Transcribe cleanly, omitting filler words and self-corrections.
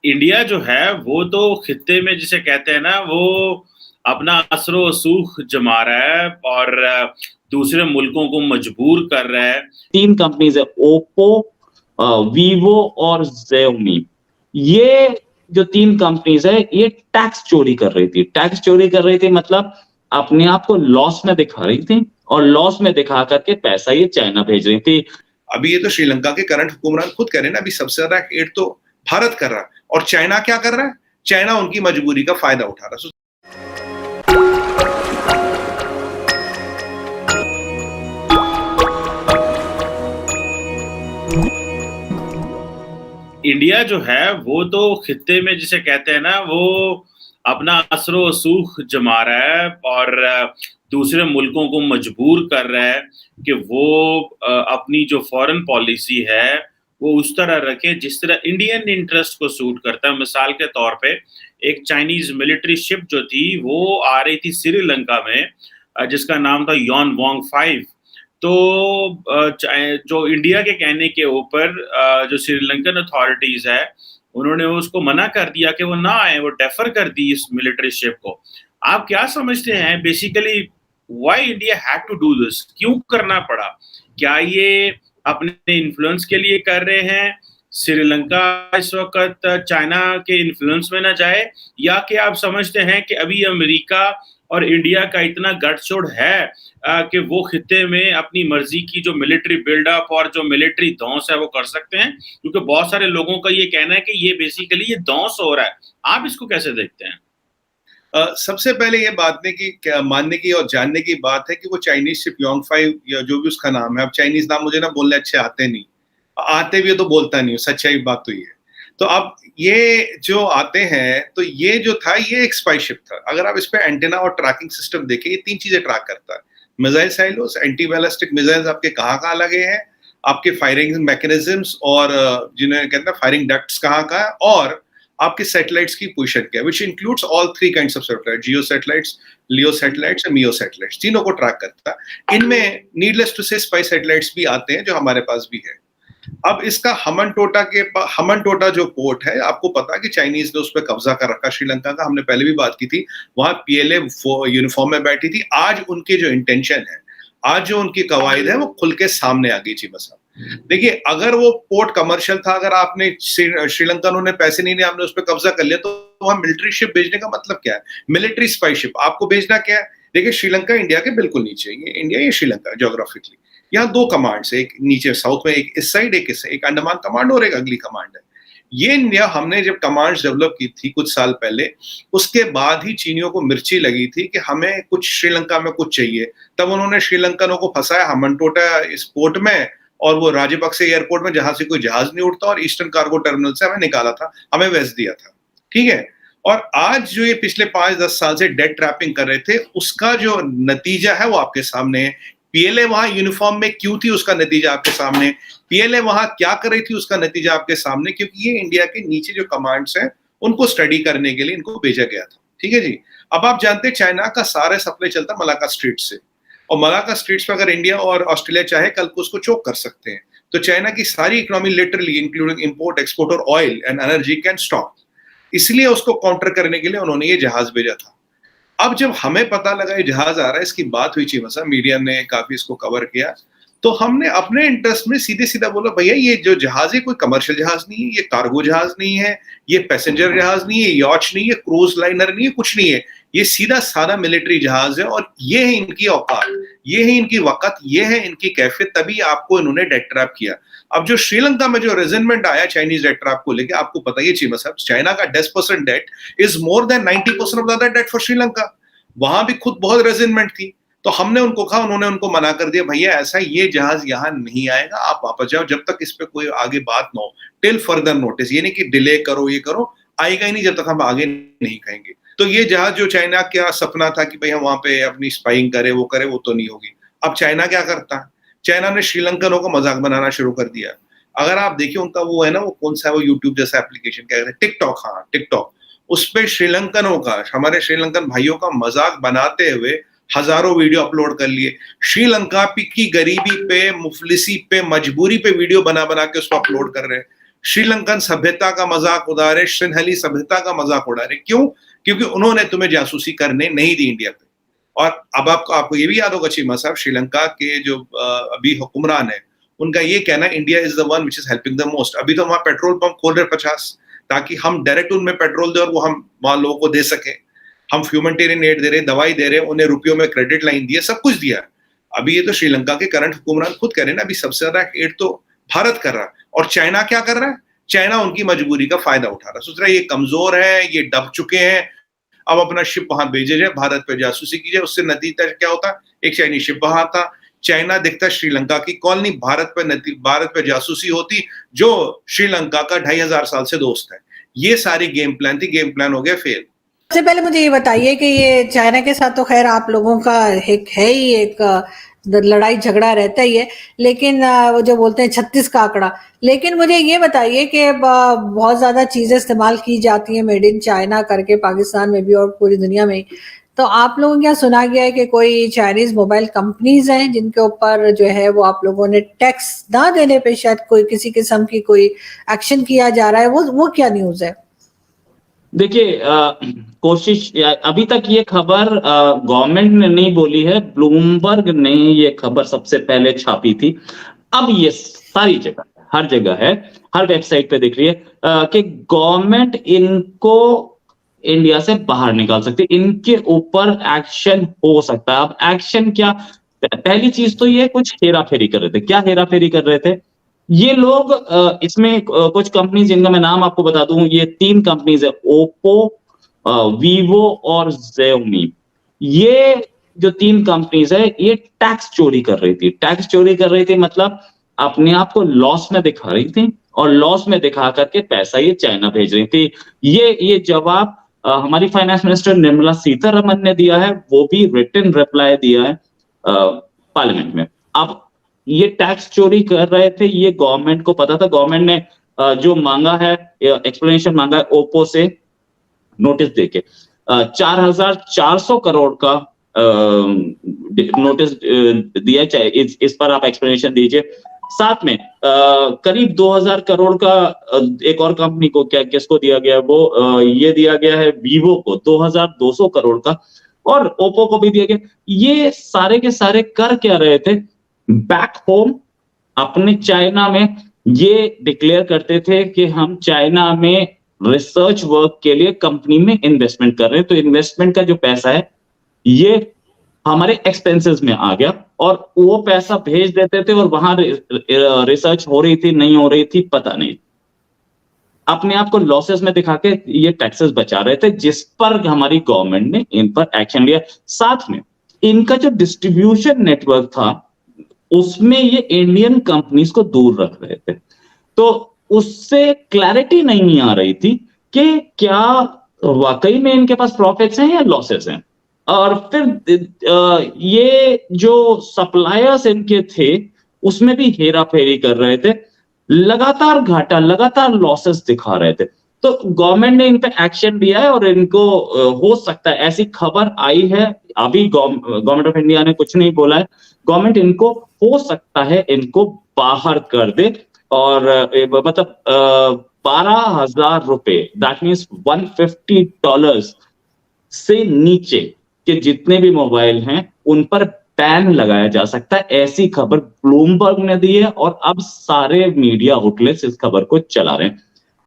India जो है वो तो खित्ते में जिसे कहते हैं ना वो अपना असर सूख जमा रहा है और दूसरे मुल्कों को मजबूर कर रहा है। 3 कंपनीज़ है ओप्पो, वीवो और ज़ियोमी। ये जो 3 कंपनीज़ है ये टैक्स चोरी कर रही थी। टैक्स चोरी कर रही थी मतलब अपने आप को लॉस में दिखा रही थी और लॉस में दिखा कर के पैसा ये चाइना भेज रही थी। अभी ये तो श्रीलंका के करंट हुक्मरान खुद कह रहे हैं ना, अभी सबसे ज्यादा हेट तो भारत कर रहा है और चाइना क्या कर रहा है? चाइना उनकी मजबूरी का फायदा उठा रहा है। इंडिया जो है वो तो खित्ते में जिसे कहते हैं ना वो अपना असर सूख जमा रहा है और दूसरे मुल्कों को मजबूर कर रहा है कि वो अपनी जो फॉरेन पॉलिसी है वो उस तरह रखे जिस तरह इंडियन इंटरेस्ट को सूट करता है। मिसाल के तौर पे एक चाइनीज मिलिट्री शिप जो थी वो आ रही थी श्रीलंका में जिसका नाम था यॉन वोंग 5। तो जो इंडिया के कहने के ऊपर जो श्रीलंकन अथॉरिटीज है उन्होंने उसको मना कर दिया कि वो ना आए, वो डेफर कर दी इस मिलिट्री शिप को। आप क्या समझते हैं basically why India had to do this? क्यों करना पड़ा? क्या ये अपने इन्फ्लुएंस के लिए कर रहे हैं? श्रीलंका इस वक्त चाइना के इन्फ्लुएंस में ना जाए, या कि आप समझते हैं कि अभी अमेरिका और इंडिया का इतना गठजोड़ है कि वो खित्ते में अपनी मर्जी की जो मिलिट्री बिल्डअप और जो मिलिट्री धौंस है वो कर सकते हैं? क्योंकि बहुत सारे लोगों का ये कहना है कि ये बेसिकली ये धौंस हो रहा है। आप इसको कैसे देखते हैं? सबसे पहले ये मानने की और जानने की बात है कि वो चाइनीज शिप योंग 5 या जो भी उसका नाम है, अब चाइनीज नाम मुझे ना बोलने अच्छे आते नहीं, आते भी तो बोलता नहीं, सच्चाई बात तो ये है। तो अब ये जो आते हैं तो ये जो था ये एक स्पाई शिप था। अगर आप इस पे एंटेना और ट्रैकिंग सिस्टम देखें, ये 3 चीजें ट्रैक करता है। Missile silos, anti ballistic missiles आपके कहाँ लगे हैं, आपके फायरिंग मैकेनिज्म्स और जिन्हें कहते हैं फायरिंग डक्ट्स कहाँ है, और आपके सैटेलाइट्स की पोजीशन क्या है, which includes all 3 kinds of satellite, Jio satellites, Leo satellites और मियो सैटेलाइट्स, तीनों को ट्रैक करता है। इनमें नीडलेस टू से स्पाई सैटेलाइट्स भी आते हैं जो हमारे पास भी है। अब इसका हमन टोटा जो पोर्ट है, आपको पता है कि चाइनीज ने उस पर कब्जा कर रखा श्रीलंका का, हमने पहले भी बात की थी। वहां पीएलए यूनिफॉर्म में बैठी थी। आज उनके जो इंटेंशन है, आज जो उनकी कवायद है वो खुल के सामने आ गई चीमा साहब। देखिए, अगर वो पोर्ट कमर्शियल था, अगर आपने श्रीलंका ने पैसे नहीं दिए, आपने उस पर कब्जा कर लिया, तो वहां मिलिट्री शिप भेजने का मतलब क्या है? मिलिट्री स्पाई शिप आपको भेजना क्या है? देखिए, श्रीलंका इंडिया के बिल्कुल नीचे, ये इंडिया ये श्रीलंका ज्योग्राफिकली, यहाँ 2 कमांड्स है, एक नीचे साउथ में, एक इस साइड, एक अंडमान कमांड और एक अगली कमांड है। ये इंडिया हमने जब कमांड्स डेवलप की थी कुछ साल पहले, उसके बाद ही चीनियों को मिर्ची लगी थी कि हमें कुछ श्रीलंका में कुछ चाहिए। तब उन्होंने श्रीलंकनों को फंसाया हमनटोटा इस पोर्ट में और वो राजपक्से एयरपोर्ट में, जहां से कोई जहाज नहीं उड़ता, और ईस्टर्न कार्गो टर्मिनल से हमें निकाला था, हमें वेस्ट दिया था। ठीक है। और आज जो ये पिछले 5-10 साल से डेट ट्रैपिंग कर रहे थे, उसका जो नतीजा है वो आपके सामने है। पीएलए वहां यूनिफॉर्म में क्यों थी, उसका नतीजा आपके सामने। पीएलए वहां क्या कर रही थी, उसका नतीजा आपके सामने, क्योंकि ये इंडिया के नीचे जो कमांड्स हैं उनको स्टडी करने के लिए इनको भेजा गया था। ठीक है जी। अब आप जानते हैं चाइना का सारा सप्लाई चलता मलाका स्ट्रीट से, और मलाका स्ट्रीट्स पे अगर इंडिया और ऑस्ट्रेलिया चाहे कल को उसको चोक कर सकते हैं। तो चाइना की सारी economy literally including import, export और oil and energy can stop. इसलिए उसको काउंटर करने के लिए उन्होंने ये जहाज भेजा था। अब जब हमें पता लगा ये जहाज आ रहा है, इसकी बात हुई चीमा साहब, मीडिया ने काफी इसको कवर किया, तो हमने अपने इंटरेस्ट में सीधे सीधा बोला, भैया ये जो जहाज है कोई कमर्शियल जहाज नहीं है, ये कार्गो जहाज नहीं है, ये पैसेंजर जहाज नहीं है, यॉच नहीं है, क्रूज लाइनर नहीं है, कुछ नहीं है, ये सीधा साधा मिलिट्री जहाज है। और ये है इनकी औकात, ये है इनकी वक़्त, ये है इनकी कैफियत, तभी आपको इन्होंने डेट ट्रैप किया। अब जो श्रीलंका में जो रेजिनमेंट आया चाइनीज डेट ट्रैप को लेके, आपको पता ही चीमा साहब, चाइना का 10% debt is more than 90% of the debt for Sri Lanka. वहां भी खुद बहुत रेजिनमेंट थी, तो हमने उनको कहा, उन्होंने उनको मना कर दिया, भैया ऐसा ये जहाज यहाँ नहीं आएगा, आप वापस जाओ, जब तक इस पे कोई आगे बात ना हो, टिल फर्दर नोटिस। ये नहीं कि डिले करो, ये करो, आएगा ही नहीं जब तक हम आगे नहीं कहेंगे। तो ये जहाज जो चाइना का सपना था कि भाई हम वहां पे अपनी स्पाइंग करे, वो तो नहीं होगी। अब चाइना क्या करता है? चाइना ने श्रीलंकनों को मजाक बनाना शुरू कर दिया। अगर आप देखिए उनका वो है ना, वो कौन सा है वो यूट्यूब जैसा एप्लीकेशन, क्या कहते हैं, टिकटॉक, हाँ टिकटॉक, उस पे श्रीलंकनों का, हमारे श्रीलंकन भाइयों का मजाक बनाते हुए हजारों वीडियो अपलोड कर लिए। श्रीलंका की गरीबी पे, मुफलिसी पे, मजबूरी पे वीडियो बना बना के उसको अपलोड कर रहे हैं। श्रीलंकन सभ्यता का मजाक उड़ा रहे, सिंहली सभ्यता का मजाक उड़ा रहे। क्यों? क्योंकि उन्होंने तुम्हें जासूसी करने नहीं दी इंडिया पे। और अब आपको ये भी याद होगा चीमा साहब, श्रीलंका के जो अभी हुक्मरान है, उनका ये कहना India is the one which is helping the most. अभी तो वहां पेट्रोल पंप खोल रहे 50, ताकि हम डायरेक्ट उनमें पेट्रोल दे और वो हम वहां लोगों को दे सके। हम ह्यूमैनिटेरियन एड दे रहे, दवाई दे रहे, उन्हें रुपयों में क्रेडिट लाइन दिए, सब कुछ दिया। अभी ये तो श्रीलंका के करंट हुक्मरान खुद कह रहे हैं ना, अभी सबसे ज्यादा एड तो भारत कर रहा है। और चाइना क्या कर रहा है? चाइना उनकी मजबूरी का फायदा उठा रहा है, सोच रहा है ये कमजोर है, ये दब चुके हैं, अब अपना शिप वहां भेजे जाए, भारत पे जासूसी की जाए। उससे नतीजा क्या होता? एक चाइनीज शिप वहां था, चाइना दिखता श्रीलंका की कॉलोनी, भारत पे जासूसी होती, जो श्रीलंका का 2500 साल से दोस्त है। ये सारी गेम प्लान थी, गेम प्लान हो गया फेल। सबसे पहले मुझे ये बताइए कि ये चाइना के साथ तो खैर आप लोगों का एक है ही एक लड़ाई झगड़ा रहता ही है, लेकिन वो जो बोलते हैं 36 का आंकड़ा। लेकिन मुझे ये बताइए कि बहुत ज्यादा चीजें इस्तेमाल की जाती हैं मेड इन चाइना करके, पाकिस्तान में भी और पूरी दुनिया में। तो आप लोगों को क्या सुना गया है कि कोई चाइनीज मोबाइल कंपनीज हैं जिनके ऊपर जो है वो आप लोगों ने टैक्स ना देने पे शायद कोई किसी किस्म की कोई एक्शन किया जा रहा है? वो क्या न्यूज है? देखिए, कोशिश अभी तक ये खबर गवर्नमेंट ने नहीं बोली है, ब्लूमबर्ग ने ये खबर सबसे पहले छापी थी। अब ये सारी जगह, हर जगह है, हर वेबसाइट पे दिख रही है कि गवर्नमेंट इनको इंडिया से बाहर निकाल सकती है, इनके ऊपर एक्शन हो सकता है। अब एक्शन क्या? पहली चीज तो ये कुछ हेरा फेरी कर रहे थे। क्या हेरा फेरी कर रहे थे ये लोग? इसमें कुछ कंपनीज जिनका मैं नाम आपको बता दूं, ये 3 कंपनीज है, ओप्पो, वीवो और Xiaomi। ये जो 3 कंपनीज है ये टैक्स चोरी कर रही थी। टैक्स चोरी कर रही थी मतलब अपने आप को लॉस में दिखा रही थी, और लॉस में दिखा करके पैसा ये चाइना भेज रही थी। ये जवाब हमारी फाइनेंस मिनिस्टर निर्मला सीतारमन ने दिया है, वो भी रिटन रिप्लाई दिया है पार्लियामेंट में। अब ये टैक्स चोरी कर रहे थे, ये गवर्नमेंट को पता था। गवर्नमेंट ने जो मांगा है, एक्सप्लेनेशन मांगा है ओप्पो से नोटिस देके 4400 करोड़ का नोटिस दिया, चाहे इस पर आप एक्सप्लेनेशन दीजिए। साथ में करीब 2000 करोड़ का एक और कंपनी को किसको दिया गया? वो ये दिया गया है वीवो को 2200 करोड़ का, और ओप्पो को भी दिया गया। ये सारे के सारे कर क्या रहे थे? बैक होम अपने चाइना में ये डिक्लेयर करते थे कि हम चाइना में रिसर्च वर्क के लिए कंपनी में इन्वेस्टमेंट कर रहे हैं। तो इन्वेस्टमेंट का जो पैसा है ये हमारे एक्सपेंसेस में आ गया, और वो पैसा भेज देते थे, और वहां रिसर्च हो रही थी नहीं हो रही थी पता नहीं। अपने आप को लॉसेस में दिखा के ये टैक्सेस बचा रहे थे, जिस पर हमारी गवर्नमेंट ने इन पर एक्शन लिया। साथ में इनका जो डिस्ट्रीब्यूशन नेटवर्क था उसमें ये इंडियन कंपनीज को दूर रख रहे थे। तो उससे क्लैरिटी नहीं आ रही थी कि क्या वाकई में इनके पास प्रॉफिट्स हैं या लॉसेस हैं। और फिर ये जो सप्लायर्स इनके थे उसमें भी हेरा फेरी कर रहे थे, लगातार घाटा, लगातार लॉसेस दिखा रहे थे। तो गवर्नमेंट ने इन पे एक्शन लिया है, और इनको हो सकता है, ऐसी खबर आई है, अभी गवर्नमेंट ऑफ इंडिया ने कुछ नहीं बोला है, गवर्नमेंट इनको हो सकता है इनको बाहर कर दे। और मतलब 12,000 रुपए, दैट मीन्स $150 से नीचे के जितने भी मोबाइल हैं उन पर बैन लगाया जा सकता है। ऐसी खबर ब्लूमबर्ग ने दी है, और अब सारे मीडिया आउटलेट्स इस खबर को चला रहे हैं।